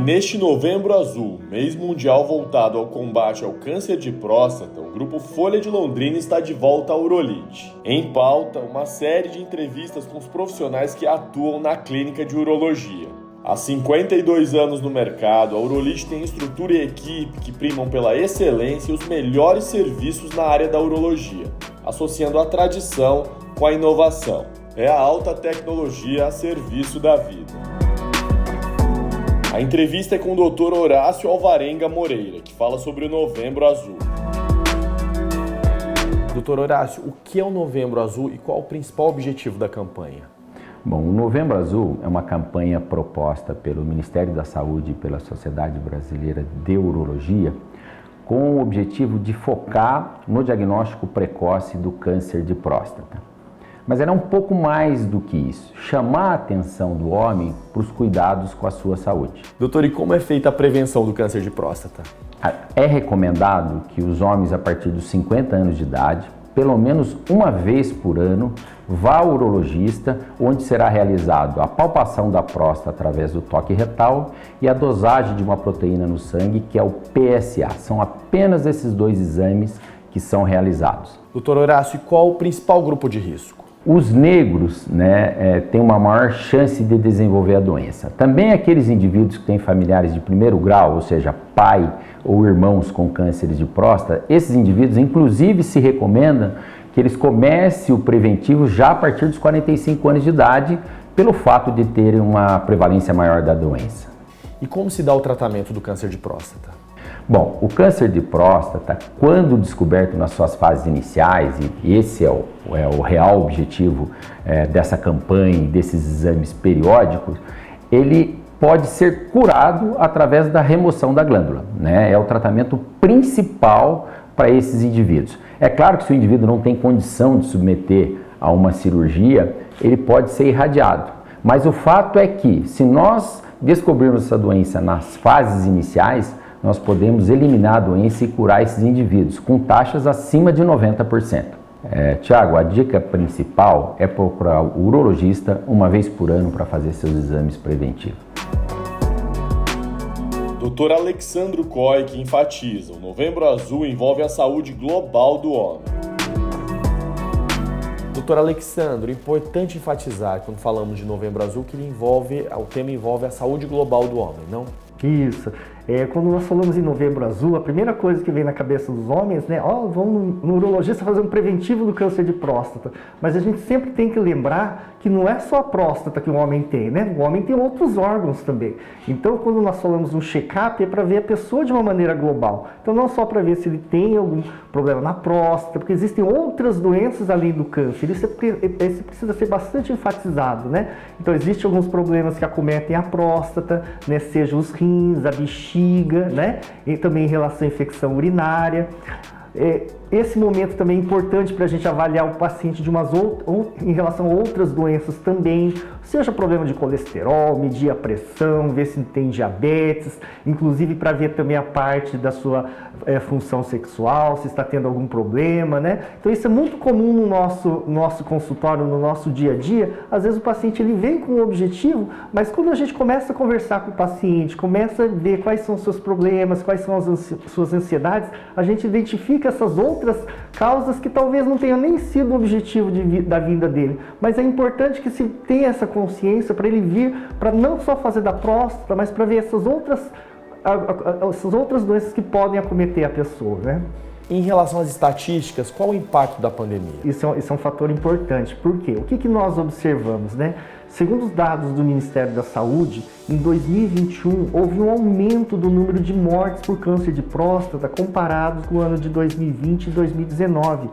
neste Novembro Azul, mês mundial voltado ao combate ao câncer de próstata, o Grupo Folha de Londrina está de volta à Urolite. Em pauta, uma série de entrevistas com os profissionais que atuam na clínica de urologia. Há 52 anos no mercado, a Urolite tem estrutura e equipe que primam pela excelência e os melhores serviços na área da urologia, associando a tradição com a inovação. É a alta tecnologia a serviço da vida. A entrevista é com o Dr. Horácio Alvarenga Moreira, que fala sobre o Novembro Azul. Dr. Horácio, o que é o Novembro Azul e qual o principal objetivo da campanha? Bom, o Novembro Azul é uma campanha proposta pelo Ministério da Saúde e pela Sociedade Brasileira de Urologia com o objetivo de focar no diagnóstico precoce do câncer de próstata. Mas era um pouco mais do que isso, chamar a atenção do homem para os cuidados com a sua saúde. Doutor, e como é feita a prevenção do câncer de próstata? É recomendado que os homens a partir dos 50 anos de idade, pelo menos uma vez por ano, vá ao urologista, onde será realizado a palpação da próstata através do toque retal e a dosagem de uma proteína no sangue, que é o PSA. São apenas esses dois exames que são realizados. Doutor Horácio, e qual o principal grupo de risco? Os negros, têm uma maior chance de desenvolver a doença. Também aqueles indivíduos que têm familiares de primeiro grau, ou seja, pai ou irmãos com cânceres de próstata, esses indivíduos, inclusive, se recomenda que eles comecem o preventivo já a partir dos 45 anos de idade, pelo fato de terem uma prevalência maior da doença. E como se dá o tratamento do câncer de próstata? Bom, o câncer de próstata, quando descoberto nas suas fases iniciais, e esse é o real objetivo dessa campanha, desses exames periódicos, ele pode ser curado através da remoção da glândula, É o tratamento principal para esses indivíduos. É claro que se o indivíduo não tem condição de submeter a uma cirurgia, ele pode ser irradiado. Mas o fato é que, se nós descobrirmos essa doença nas fases iniciais, nós podemos eliminar a doença e curar esses indivíduos com taxas acima de 90%. Tiago, a dica principal é procurar o urologista uma vez por ano para fazer seus exames preventivos. Dr. Alexandro Coy, que enfatiza, o Novembro Azul envolve a saúde global do homem. Doutor Alexandro, é importante enfatizar, quando falamos de Novembro Azul, que o tema envolve a saúde global do homem, não? Isso. Quando nós falamos em Novembro Azul, a primeira coisa que vem na cabeça dos homens, vamos no urologista fazer um preventivo do câncer de próstata. Mas a gente sempre tem que lembrar que não é só a próstata que o homem tem, O homem tem outros órgãos também. Então, quando nós falamos um check-up, é para ver a pessoa de uma maneira global. Então, não só para ver se ele tem algum problema na próstata, porque existem outras doenças além do câncer. Isso precisa ser bastante enfatizado, Então, existem alguns problemas que acometem a próstata, seja os rins, a bexiga, E também em relação à infecção urinária. Esse momento também é importante para a gente avaliar o paciente em relação a outras doenças também, seja problema de colesterol, medir a pressão, ver se tem diabetes, inclusive para ver também a parte da sua função sexual, se está tendo algum problema, Então isso é muito comum no nosso consultório, no nosso dia a dia. Às vezes o paciente ele vem com um objetivo, mas quando a gente começa a conversar com o paciente, começa a ver quais são os seus problemas, quais são as suas ansiedades, a gente identifica essas outras causas que talvez não tenham nem sido o objetivo da vinda dele. Mas é importante que se tenha essa consciência para ele vir, para não só fazer da próstata, mas para ver essas outras doenças que podem acometer a pessoa, Em relação às estatísticas, qual o impacto da pandemia? Isso é um fator importante. Por quê? O que nós observamos, Segundo os dados do Ministério da Saúde, em 2021 houve um aumento do número de mortes por câncer de próstata comparados com o ano de 2020 e 2019.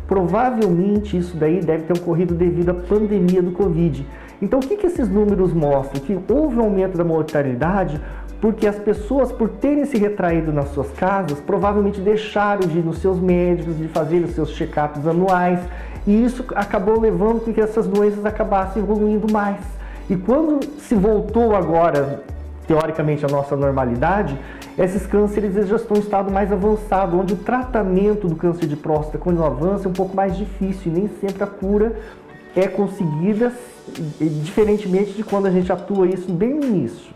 Provavelmente isso daí deve ter ocorrido devido à pandemia do Covid. Então o que esses números mostram? Que houve um aumento da mortalidade porque as pessoas, por terem se retraído nas suas casas, provavelmente deixaram de ir nos seus médicos, de fazer os seus check-ups anuais, e isso acabou levando com que essas doenças acabassem evoluindo mais. E quando se voltou agora, teoricamente, à nossa normalidade, esses cânceres já estão em estado mais avançado, onde o tratamento do câncer de próstata, quando avança, é um pouco mais difícil, e nem sempre a cura é conseguida, diferentemente de quando a gente atua isso bem no início.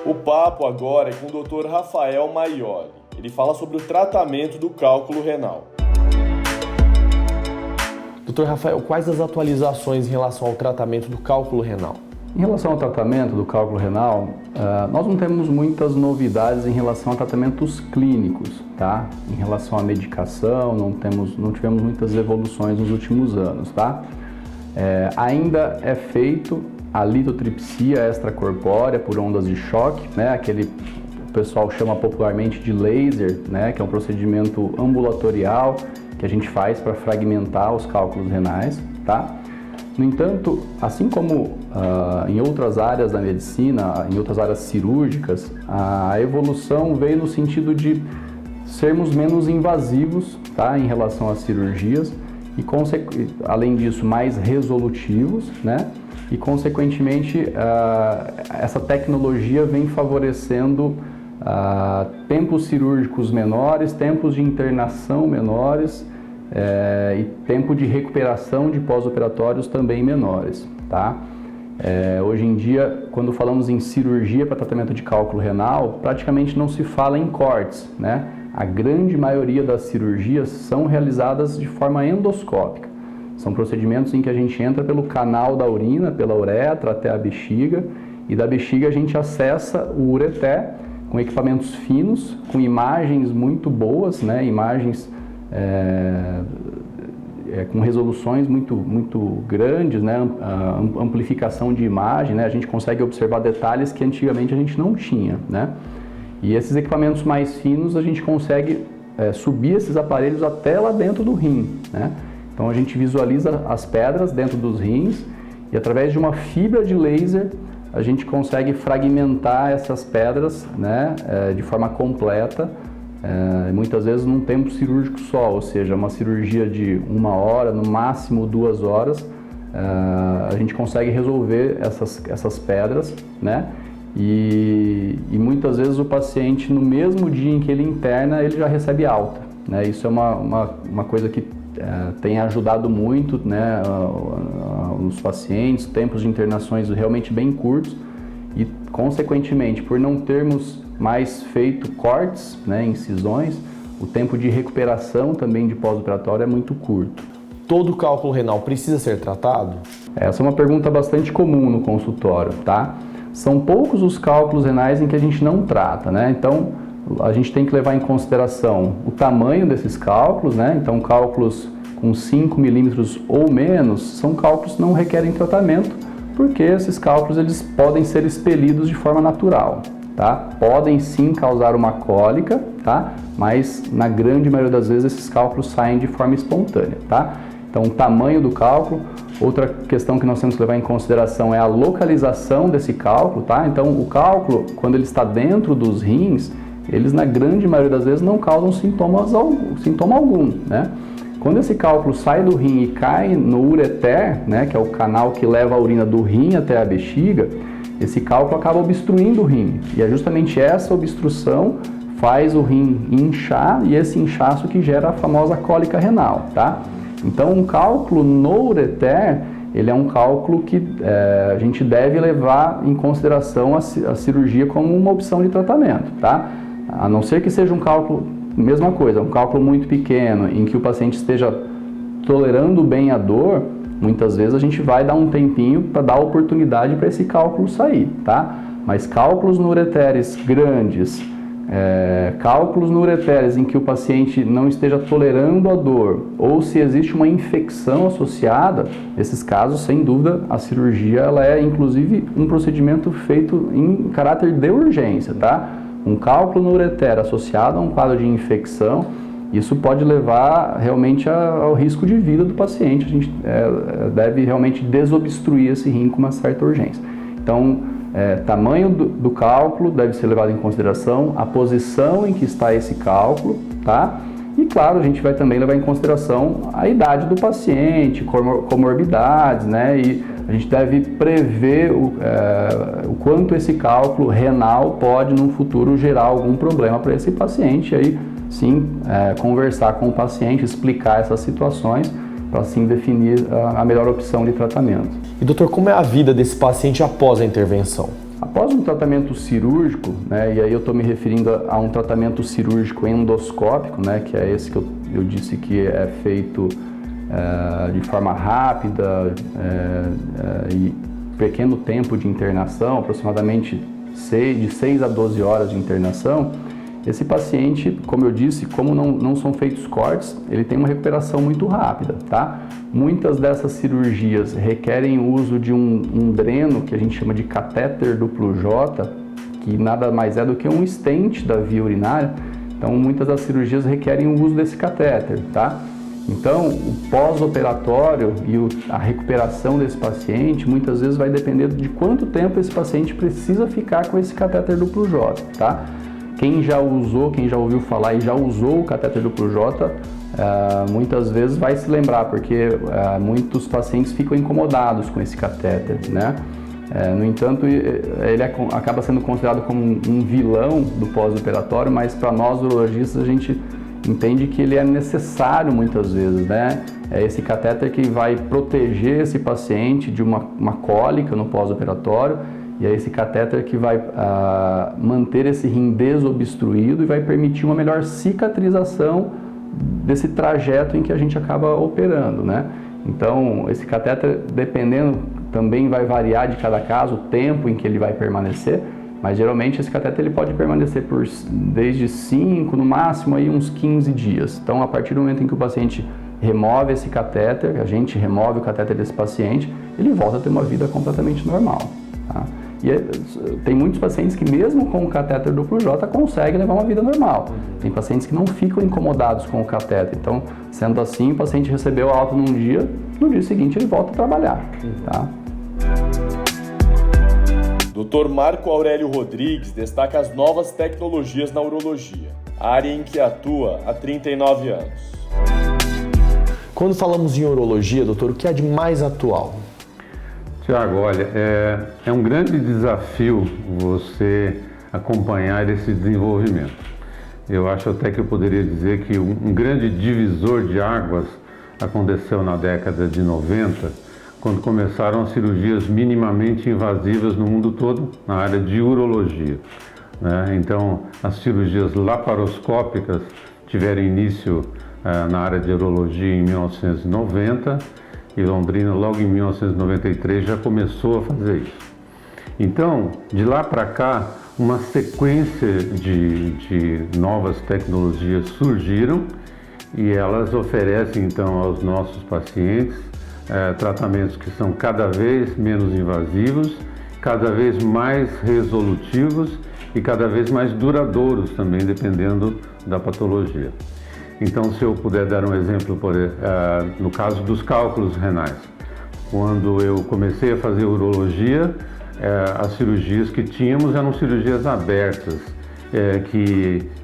O papo agora é com o Dr. Rafael Maioli. Ele fala sobre o tratamento do cálculo renal. Dr. Rafael, quais as atualizações em relação ao tratamento do cálculo renal? Em relação ao tratamento do cálculo renal, nós não temos muitas novidades em relação a tratamentos clínicos, tá? Em relação à medicação, não tivemos muitas evoluções nos últimos anos, tá? Ainda é feito a litotripsia extracorpórea por ondas de choque, né? Aquele o pessoal chama popularmente de laser, né? Que é um procedimento ambulatorial que a gente faz para fragmentar os cálculos renais, tá? No entanto, assim como em outras áreas da medicina, em outras áreas cirúrgicas, a evolução veio no sentido de sermos menos invasivos, tá, em relação às cirurgias e, além disso, mais resolutivos, né? E, consequentemente, essa tecnologia vem favorecendo tempos cirúrgicos menores, tempos de internação menores, e tempo de recuperação de pós-operatórios também menores, tá? Hoje em dia, quando falamos em cirurgia para tratamento de cálculo renal, praticamente não se fala em cortes, né? A grande maioria das cirurgias são realizadas de forma endoscópica. São procedimentos em que a gente entra pelo canal da urina, pela uretra até a bexiga, e da bexiga a gente acessa o ureter com equipamentos finos, com imagens muito boas, né? Imagens com resoluções muito grandes, né? Amplificação de imagem, né? A gente consegue observar detalhes que antigamente a gente não tinha, né? E esses equipamentos mais finos a gente consegue subir esses aparelhos até lá dentro do rim, né? Então a gente visualiza as pedras dentro dos rins e através de uma fibra de laser a gente consegue fragmentar essas pedras, né? De forma completa. Muitas vezes num tempo cirúrgico só, ou seja, uma cirurgia de 1 hora, no máximo 2 horas, a gente consegue resolver essas pedras, né? E muitas vezes o paciente, no mesmo dia em que ele interna, ele já recebe alta, né? Isso é uma coisa que tem ajudado muito, né, os pacientes, tempos de internações realmente bem curtos e, consequentemente, por não termos mais feito cortes, né, incisões, o tempo de recuperação também de pós-operatório é muito curto. Todo cálculo renal precisa ser tratado? Essa é uma pergunta bastante comum no consultório, tá? São poucos os cálculos renais em que a gente não trata, né? Então, a gente tem que levar em consideração o tamanho desses cálculos, né? Então, cálculos com 5 milímetros ou menos são cálculos que não requerem tratamento, porque esses cálculos eles podem ser expelidos de forma natural, tá? Podem sim causar uma cólica, tá? Mas na grande maioria das vezes esses cálculos saem de forma espontânea, tá? Então, o tamanho do cálculo. Outra questão que nós temos que levar em consideração é a localização desse cálculo, tá? Então, o cálculo, quando ele está dentro dos rins, eles na grande maioria das vezes não causam sintoma algum, né? Quando esse cálculo sai do rim e cai no ureter, né, que é o canal que leva a urina do rim até a bexiga, esse cálculo acaba obstruindo o rim. E é justamente essa obstrução faz o rim inchar e esse inchaço que gera a famosa cólica renal, tá? Então, um cálculo no ureter, ele é um cálculo que a gente deve levar em consideração a cirurgia como uma opção de tratamento, tá? A não ser que seja um cálculo, mesma coisa, um cálculo muito pequeno, em que o paciente esteja tolerando bem a dor, muitas vezes a gente vai dar um tempinho para dar oportunidade para esse cálculo sair, tá? Mas cálculos no ureteres grandes, cálculos no ureteres em que o paciente não esteja tolerando a dor, ou se existe uma infecção associada, nesses casos, sem dúvida, a cirurgia ela é inclusive um procedimento feito em caráter de urgência, tá? Um cálculo no ureter associado a um quadro de infecção, isso pode levar realmente ao risco de vida do paciente. A gente deve realmente desobstruir esse rim com uma certa urgência. Então, tamanho do cálculo deve ser levado em consideração, a posição em que está esse cálculo, tá? E claro, a gente vai também levar em consideração a idade do paciente, comorbidades, né? E a gente deve prever o quanto esse cálculo renal pode, no futuro, gerar algum problema para esse paciente. E aí, sim, conversar com o paciente, explicar essas situações, para assim definir a melhor opção de tratamento. E doutor, como é a vida desse paciente após a intervenção? Após um tratamento cirúrgico, né, e aí eu estou me referindo a um tratamento cirúrgico endoscópico, né, que é esse que eu disse que é feito de forma rápida e pequeno tempo de internação, aproximadamente de 6 a 12 horas de internação, esse paciente, como eu disse, como não são feitos cortes, ele tem uma recuperação muito rápida, tá? Muitas dessas cirurgias requerem o uso de um dreno, que a gente chama de catéter duplo J, que nada mais é do que um stent da via urinária. Então, muitas das cirurgias requerem o uso desse catéter, tá? Então, o pós-operatório e a recuperação desse paciente, muitas vezes vai depender de quanto tempo esse paciente precisa ficar com esse catéter duplo J, tá? Quem já usou, quem já ouviu falar e já usou o catéter duplo J, muitas vezes vai se lembrar, porque muitos pacientes ficam incomodados com esse catéter, né? No entanto, ele acaba sendo considerado como um vilão do pós-operatório, mas para nós urologistas a gente entende que ele é necessário muitas vezes, né? É esse catéter que vai proteger esse paciente de uma cólica no pós-operatório, e é esse catéter que vai manter esse rim desobstruído e vai permitir uma melhor cicatrização desse trajeto em que a gente acaba operando, né? Então, esse catéter, dependendo, também vai variar de cada caso, o tempo em que ele vai permanecer, mas geralmente esse catéter ele pode permanecer desde 5, no máximo aí uns 15 dias. Então, a partir do momento em que o paciente remove esse catéter, a gente remove o catéter desse paciente, ele volta a ter uma vida completamente normal, tá? E tem muitos pacientes que mesmo com o catéter duplo J conseguem levar uma vida normal. Tem pacientes que não ficam incomodados com o catéter. Então, sendo assim, o paciente recebeu a alta num dia, no dia seguinte ele volta a trabalhar, tá? Dr. Marco Aurélio Rodrigues destaca as novas tecnologias na urologia, área em que atua há 39 anos. Quando falamos em urologia, doutor, o que há de mais atual? Tiago, olha, é um grande desafio você acompanhar esse desenvolvimento. Eu acho até que eu poderia dizer que um grande divisor de águas aconteceu na década de 90, quando começaram as cirurgias minimamente invasivas no mundo todo, na área de urologia, né? Então, as cirurgias laparoscópicas tiveram início na área de urologia em 1990, e Londrina, logo em 1993, já começou a fazer isso. Então, de lá para cá, uma sequência de novas tecnologias surgiram e elas oferecem, então, aos nossos pacientes tratamentos que são cada vez menos invasivos, cada vez mais resolutivos e cada vez mais duradouros também, dependendo da patologia. Então, se eu puder dar um exemplo, no caso dos cálculos renais, quando eu comecei a fazer urologia, as cirurgias que tínhamos eram cirurgias abertas,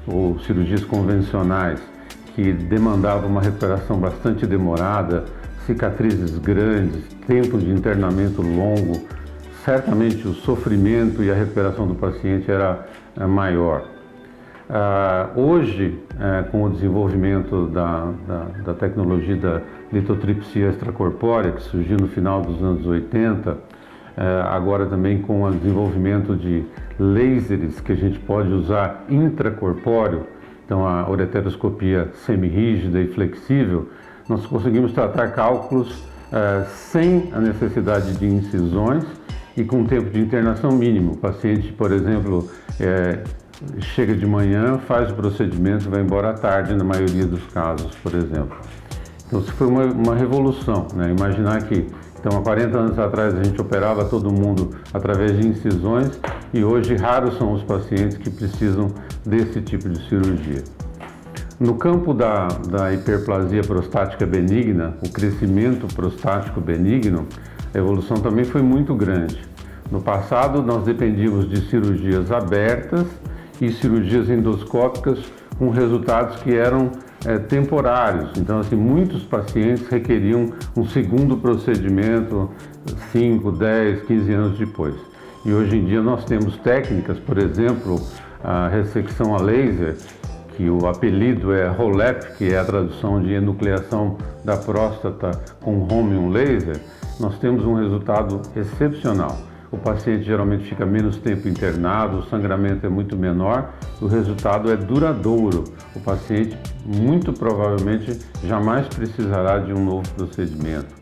ou cirurgias convencionais, que demandavam uma recuperação bastante demorada, cicatrizes grandes, tempo de internamento longo. Certamente o sofrimento e a recuperação do paciente era maior. Hoje, com o desenvolvimento da tecnologia da litotripsia extracorpórea, que surgiu no final dos anos 80, agora também com o desenvolvimento de lasers que a gente pode usar intracorpóreo, então a ureteroscopia semirrígida e flexível, nós conseguimos tratar cálculos sem a necessidade de incisões e com um tempo de internação mínimo. O paciente, por exemplo, chega de manhã, faz o procedimento e vai embora à tarde, na maioria dos casos, por exemplo. Então, isso foi uma revolução, né? Imaginar que, então, há 40 anos atrás, a gente operava todo mundo através de incisões e hoje raros são os pacientes que precisam desse tipo de cirurgia. No campo da hiperplasia prostática benigna, o crescimento prostático benigno, a evolução também foi muito grande. No passado, nós dependíamos de cirurgias abertas e cirurgias endoscópicas com resultados que eram temporários. Então, assim, muitos pacientes requeriam um segundo procedimento 5, 10, 15 anos depois. E hoje em dia nós temos técnicas, por exemplo, a ressecção a laser, que o apelido é HoLEP, que é a tradução de enucleação da próstata com Holmium laser. Nós temos um resultado excepcional. o paciente geralmente fica menos tempo internado, o sangramento é muito menor, o resultado é duradouro. O paciente muito provavelmente jamais precisará de um novo procedimento.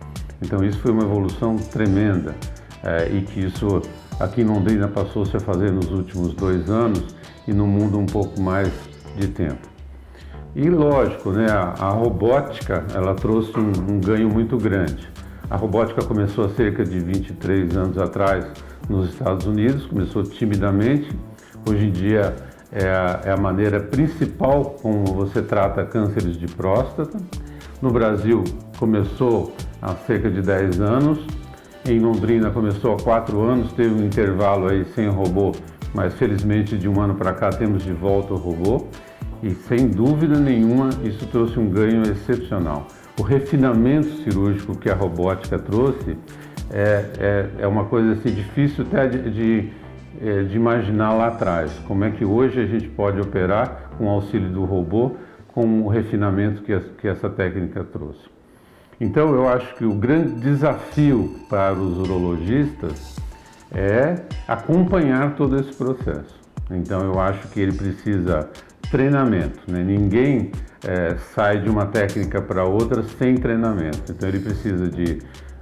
Então isso foi uma evolução tremenda e que isso aqui em Londrina passou-se a fazer nos últimos 2 anos e no mundo um pouco mais de tempo. E lógico, né, a robótica ela trouxe um ganho muito grande. A robótica começou há cerca de 23 anos atrás nos Estados Unidos, começou timidamente. Hoje em dia é a maneira principal como você trata cânceres de próstata. No Brasil começou há cerca de 10 anos. Em Londrina começou há 4 anos, teve um intervalo aí sem robô, mas felizmente de um ano para cá temos de volta o robô. E sem dúvida nenhuma isso trouxe um ganho excepcional. O refinamento cirúrgico que a robótica trouxe é uma coisa assim, difícil até de imaginar lá atrás. Como é que hoje a gente pode operar com o auxílio do robô com o refinamento que essa técnica trouxe. Então eu acho que o grande desafio para os urologistas é acompanhar todo esse processo. Então eu acho que ele precisa treinamento, né? Ninguém sai de uma técnica para outra sem treinamento. Então ele precisa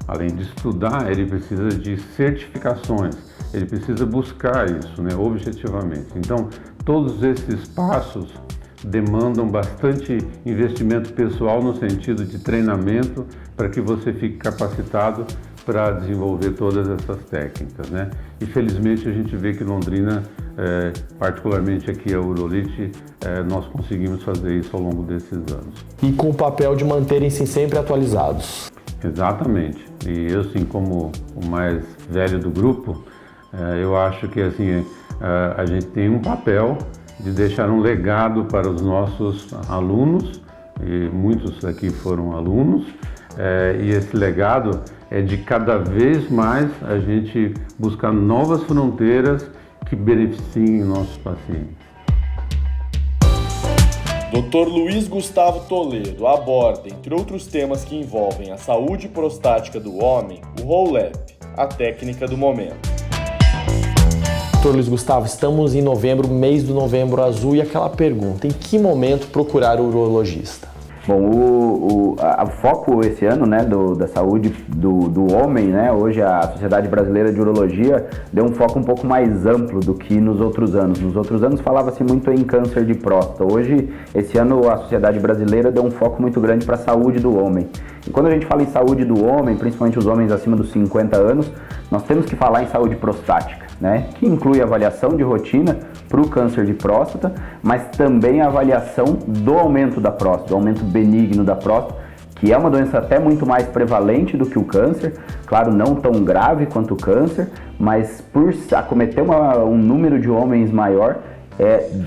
além de estudar, ele precisa de certificações, ele precisa buscar isso, né, objetivamente. Então todos esses passos demandam bastante investimento pessoal no sentido de treinamento para que você fique capacitado para desenvolver todas essas técnicas, né? E felizmente a gente vê que Londrina, particularmente aqui a Urolite, nós conseguimos fazer isso ao longo desses anos. E com o papel de manterem-se sempre atualizados. Exatamente. E eu, assim, como o mais velho do grupo, eu acho que assim a gente tem um papel de deixar um legado para os nossos alunos, e muitos aqui foram alunos, e esse legado é de cada vez mais a gente buscar novas fronteiras que beneficiem nossos pacientes. Dr. Luiz Gustavo Toledo aborda, entre outros temas que envolvem a saúde prostática do homem, o Roll-Up, a técnica do momento. Dr. Luiz Gustavo, estamos em novembro, mês do Novembro Azul, e aquela pergunta, em que momento procurar o urologista? Bom, o foco esse ano, né, da saúde do homem, né, hoje a Sociedade Brasileira de Urologia deu um foco um pouco mais amplo do que nos outros anos. Nos outros anos falava-se muito em câncer de próstata. Hoje, esse ano, a Sociedade Brasileira deu um foco muito grande para a saúde do homem. E quando a gente fala em saúde do homem, principalmente os homens acima dos 50 anos, nós temos que falar em saúde prostática, né, que inclui a avaliação de rotina para o câncer de próstata, mas também a avaliação do aumento da próstata, do aumento benigno da próstata, que é uma doença até muito mais prevalente do que o câncer, claro, não tão grave quanto o câncer, mas por acometer um número de homens maior,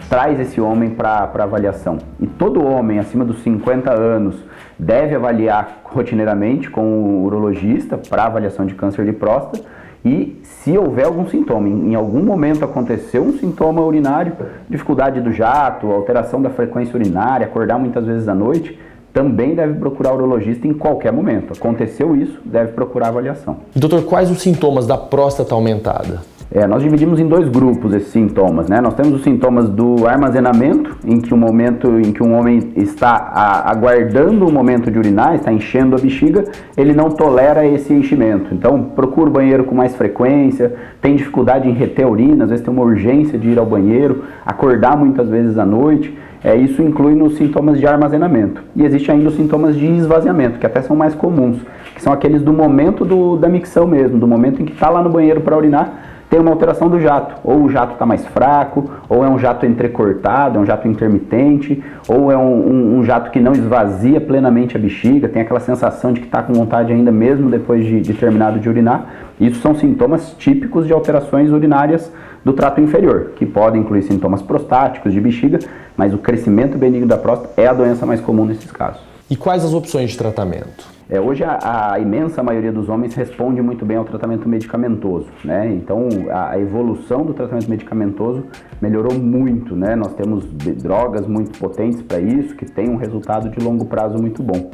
traz esse homem para avaliação. E todo homem acima dos 50 anos deve avaliar rotineiramente com o urologista para avaliação de câncer de próstata. E se houver algum sintoma, em algum momento aconteceu um sintoma urinário, dificuldade do jato, alteração da frequência urinária, acordar muitas vezes à noite, também deve procurar o urologista em qualquer momento. Aconteceu isso, deve procurar avaliação. Doutor, quais os sintomas da próstata aumentada? Nós dividimos em 2 grupos esses sintomas, né? Nós temos os sintomas do armazenamento, em que um homem está aguardando o momento de urinar, está enchendo a bexiga, ele não tolera esse enchimento. Então, procura o banheiro com mais frequência, tem dificuldade em reter a urina, às vezes tem uma urgência de ir ao banheiro, acordar muitas vezes à noite. Isso inclui nos sintomas de armazenamento. E existe ainda os sintomas de esvaziamento, que até são mais comuns, que são aqueles do momento da micção mesmo, do momento em que está lá no banheiro para urinar, tem uma alteração do jato, ou o jato está mais fraco, ou é um jato entrecortado, é um jato intermitente, ou é um jato que não esvazia plenamente a bexiga, tem aquela sensação de que está com vontade ainda mesmo depois de terminado de urinar. Isso são sintomas típicos de alterações urinárias do trato inferior, que podem incluir sintomas prostáticos, de bexiga, mas o crescimento benigno da próstata é a doença mais comum nesses casos. E quais as opções de tratamento? Hoje a imensa maioria dos homens responde muito bem ao tratamento medicamentoso, né? Então a evolução do tratamento medicamentoso melhorou muito, né? Nós temos drogas muito potentes para isso, que têm um resultado de longo prazo muito bom.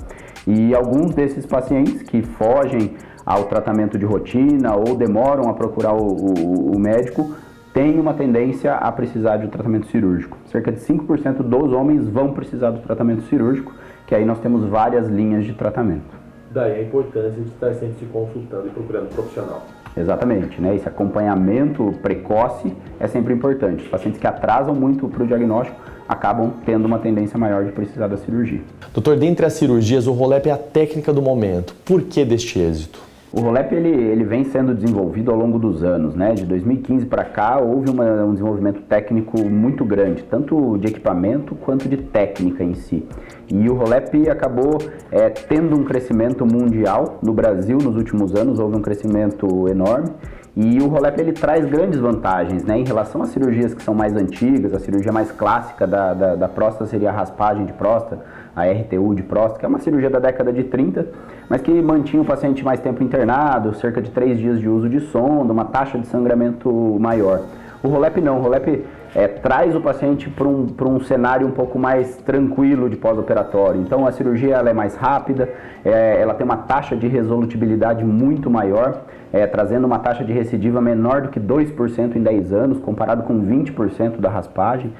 E alguns desses pacientes que fogem ao tratamento de rotina ou demoram a procurar o médico, tem uma tendência a precisar de um tratamento cirúrgico. Cerca de 5% dos homens vão precisar do tratamento cirúrgico, que aí nós temos várias linhas de tratamento. Daí a importância de estar sempre se consultando e procurando um profissional. Exatamente, né? Esse acompanhamento precoce é sempre importante. Os pacientes que atrasam muito para o diagnóstico acabam tendo uma tendência maior de precisar da cirurgia. Doutor, dentre as cirurgias, o ROLEP é a técnica do momento. Por que deste êxito? O ROLEP ele vem sendo desenvolvido ao longo dos anos, né? De 2015 para cá houve um desenvolvimento técnico muito grande, tanto de equipamento quanto de técnica em si. E o ROLEP acabou tendo um crescimento mundial. No Brasil, nos últimos anos, houve um crescimento enorme. E o ROLEP ele traz grandes vantagens, né? Em relação às cirurgias que são mais antigas, a cirurgia mais clássica da próstata seria a raspagem de próstata, a RTU de próstata, que é uma cirurgia da década de 30, mas que mantinha o paciente mais tempo internado, cerca de 3 dias de uso de sonda, uma taxa de sangramento maior. O ROLEP não, o ROLEP traz o paciente para um cenário um pouco mais tranquilo de pós-operatório. Então a cirurgia ela é mais rápida, ela tem uma taxa de resolutibilidade muito maior, trazendo uma taxa de recidiva menor do que 2% em 10 anos, comparado com 20% da raspagem.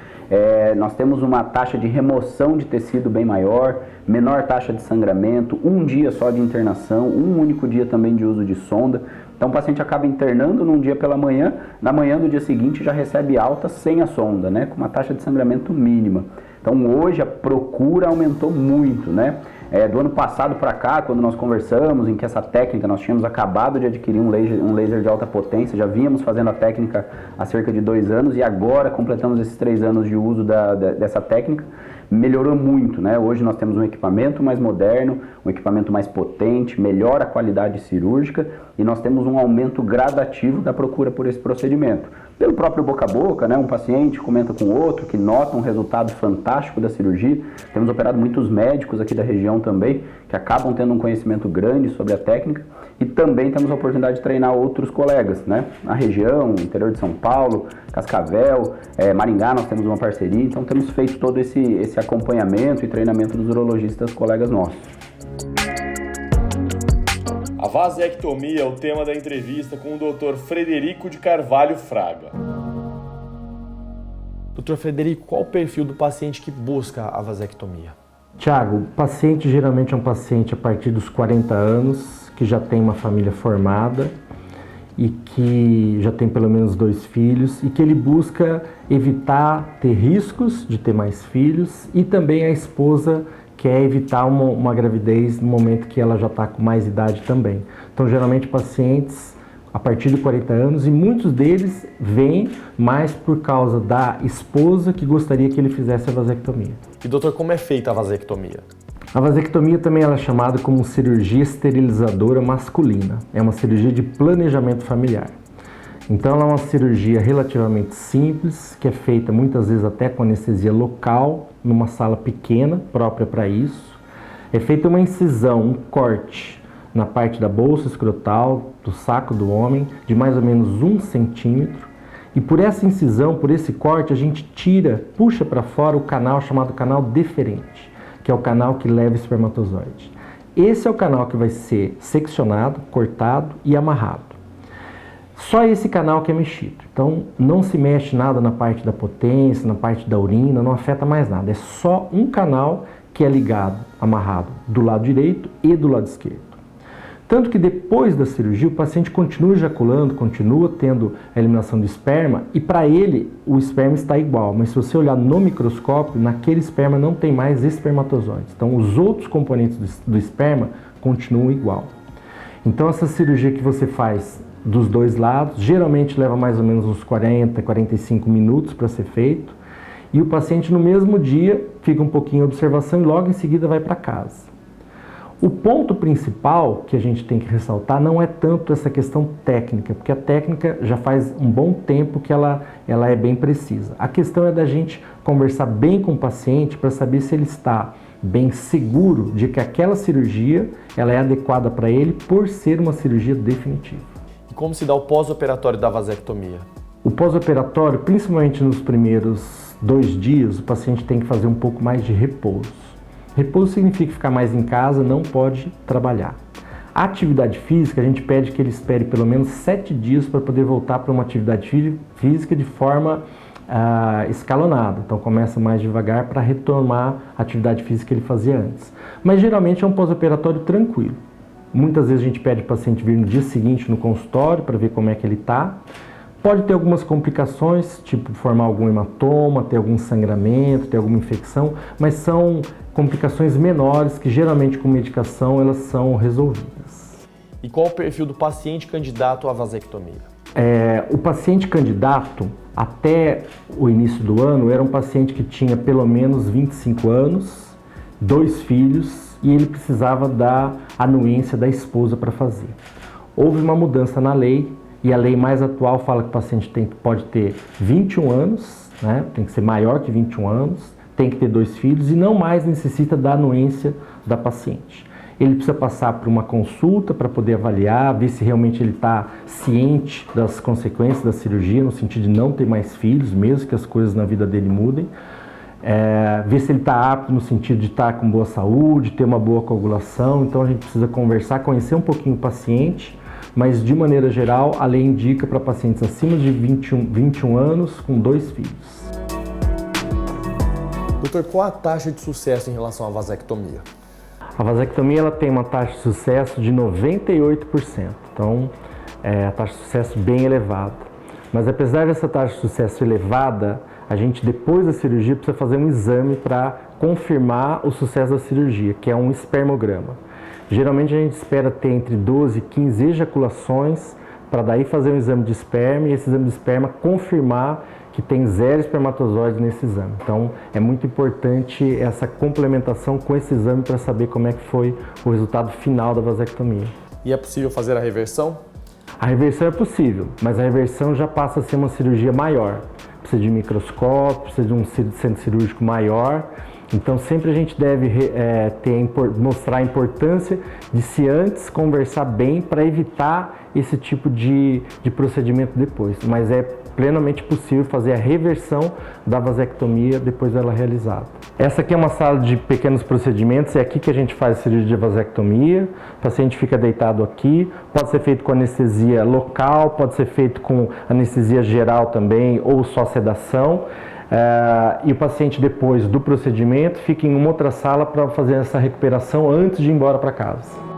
Nós temos uma taxa de remoção de tecido bem maior, menor taxa de sangramento, 1 dia só de internação, 1 único dia também de uso de sonda. Então o paciente acaba internando num dia pela manhã, na manhã do dia seguinte já recebe alta sem a sonda, né, com uma taxa de sangramento mínima. Então hoje a procura aumentou muito, né? Do ano passado para cá, quando nós conversamos em que essa técnica, nós tínhamos acabado de adquirir um laser de alta potência, já vínhamos fazendo a técnica há cerca de 2 anos e agora completamos esses 3 anos de uso dessa técnica, melhorou muito, né? Hoje nós temos um equipamento mais moderno, um equipamento mais potente, melhora a qualidade cirúrgica e nós temos um aumento gradativo da procura por esse procedimento. Pelo próprio boca a boca, né? Um paciente comenta com outro que nota um resultado fantástico da cirurgia. Temos operado muitos médicos aqui da região também, que acabam tendo um conhecimento grande sobre a técnica e também temos a oportunidade de treinar outros colegas, né? Na região, interior de São Paulo, Cascavel, Maringá, nós temos uma parceria, então temos feito todo esse acompanhamento e treinamento dos urologistas colegas nossos. A vasectomia é o tema da entrevista com o Dr. Frederico de Carvalho Fraga. Dr. Frederico, qual o perfil do paciente que busca a vasectomia? Tiago, o paciente geralmente é um paciente a partir dos 40 anos, que já tem uma família formada e que já tem pelo menos 2 filhos e que ele busca evitar ter riscos de ter mais filhos e também a esposa quer evitar uma gravidez no momento que ela já está com mais idade também. Então, geralmente, pacientes a partir de 40 anos e muitos deles vêm mais por causa da esposa que gostaria que ele fizesse a vasectomia. E, doutor, como é feita a vasectomia? A vasectomia também ela é chamada como cirurgia esterilizadora masculina. É uma cirurgia de planejamento familiar. Então, ela é uma cirurgia relativamente simples, que é feita muitas vezes até com anestesia local, numa sala pequena, própria para isso. É feita uma incisão, um corte, na parte da bolsa escrotal, do saco do homem, de mais ou menos 1 centímetro. E por essa incisão, por esse corte, a gente puxa para fora o canal chamado canal deferente, que é o canal que leva o espermatozoide. Esse é o canal que vai ser seccionado, cortado e amarrado. Só esse canal que é mexido. Então, não se mexe nada na parte da potência, na parte da urina, não afeta mais nada. É só um canal que é ligado, amarrado do lado direito e do lado esquerdo. Tanto que depois da cirurgia, o paciente continua ejaculando, continua tendo a eliminação do esperma e para ele o esperma está igual. Mas se você olhar no microscópio, naquele esperma não tem mais espermatozoides. Então, os outros componentes do esperma continuam igual. Então, essa cirurgia que você faz dos 2 lados, geralmente leva mais ou menos uns 40, 45 minutos para ser feito e o paciente no mesmo dia fica um pouquinho em observação e logo em seguida vai para casa. O ponto principal que a gente tem que ressaltar não é tanto essa questão técnica, porque a técnica já faz um bom tempo que ela é bem precisa. A questão é da gente conversar bem com o paciente para saber se ele está bem seguro de que aquela cirurgia ela é adequada para ele por ser uma cirurgia definitiva. Como se dá o pós-operatório da vasectomia? O pós-operatório, principalmente nos primeiros 2 dias, o paciente tem que fazer um pouco mais de repouso. Repouso significa ficar mais em casa, não pode trabalhar. A atividade física, a gente pede que ele espere pelo menos 7 dias para poder voltar para uma atividade física de forma escalonada. Então começa mais devagar para retomar a atividade física que ele fazia antes. Mas geralmente é um pós-operatório tranquilo. Muitas vezes a gente pede para o paciente vir no dia seguinte no consultório para ver como é que ele está. Pode ter algumas complicações, tipo formar algum hematoma, ter algum sangramento, ter alguma infecção, mas são complicações menores que geralmente com medicação elas são resolvidas. E qual o perfil do paciente candidato à vasectomia? O paciente candidato, até o início do ano, era um paciente que tinha pelo menos 25 anos, 2 filhos e ele precisava da anuência da esposa para fazer. Houve uma mudança na lei e a lei mais atual fala que o paciente pode ter 21 anos, né? Tem que ser maior que 21 anos, tem que ter 2 filhos e não mais necessita da anuência da paciente. Ele precisa passar por uma consulta para poder avaliar, ver se realmente ele está ciente das consequências da cirurgia, no sentido de não ter mais filhos, mesmo que as coisas na vida dele mudem. Ver se ele está apto no sentido de estar com boa saúde, ter uma boa coagulação. Então a gente precisa conversar, conhecer um pouquinho o paciente, mas de maneira geral a lei indica para pacientes acima de 21 anos com 2 filhos. Doutor, qual a taxa de sucesso em relação à vasectomia? A vasectomia ela tem uma taxa de sucesso de 98%, então a taxa de sucesso bem elevada. Mas apesar dessa taxa de sucesso elevada, a gente depois da cirurgia precisa fazer um exame para confirmar o sucesso da cirurgia, que é um espermograma. Geralmente a gente espera ter entre 12 e 15 ejaculações para daí fazer um exame de esperma e esse exame de esperma confirmar que tem 0 espermatozoides nesse exame. Então é muito importante essa complementação com esse exame para saber como é que foi o resultado final da vasectomia. E é possível fazer a reversão? A reversão é possível, mas a reversão já passa a ser uma cirurgia maior. Precisa de microscópio, precisa de um centro cirúrgico maior. Então sempre a gente deve mostrar a importância de se antes conversar bem para evitar esse tipo de procedimento depois. Mas é plenamente possível fazer a reversão da vasectomia depois dela realizada. Essa aqui é uma sala de pequenos procedimentos, é aqui que a gente faz a cirurgia de vasectomia. O paciente fica deitado aqui, pode ser feito com anestesia local, pode ser feito com anestesia geral também ou só sedação. E o paciente depois do procedimento fica em uma outra sala para fazer essa recuperação antes de ir embora para casa.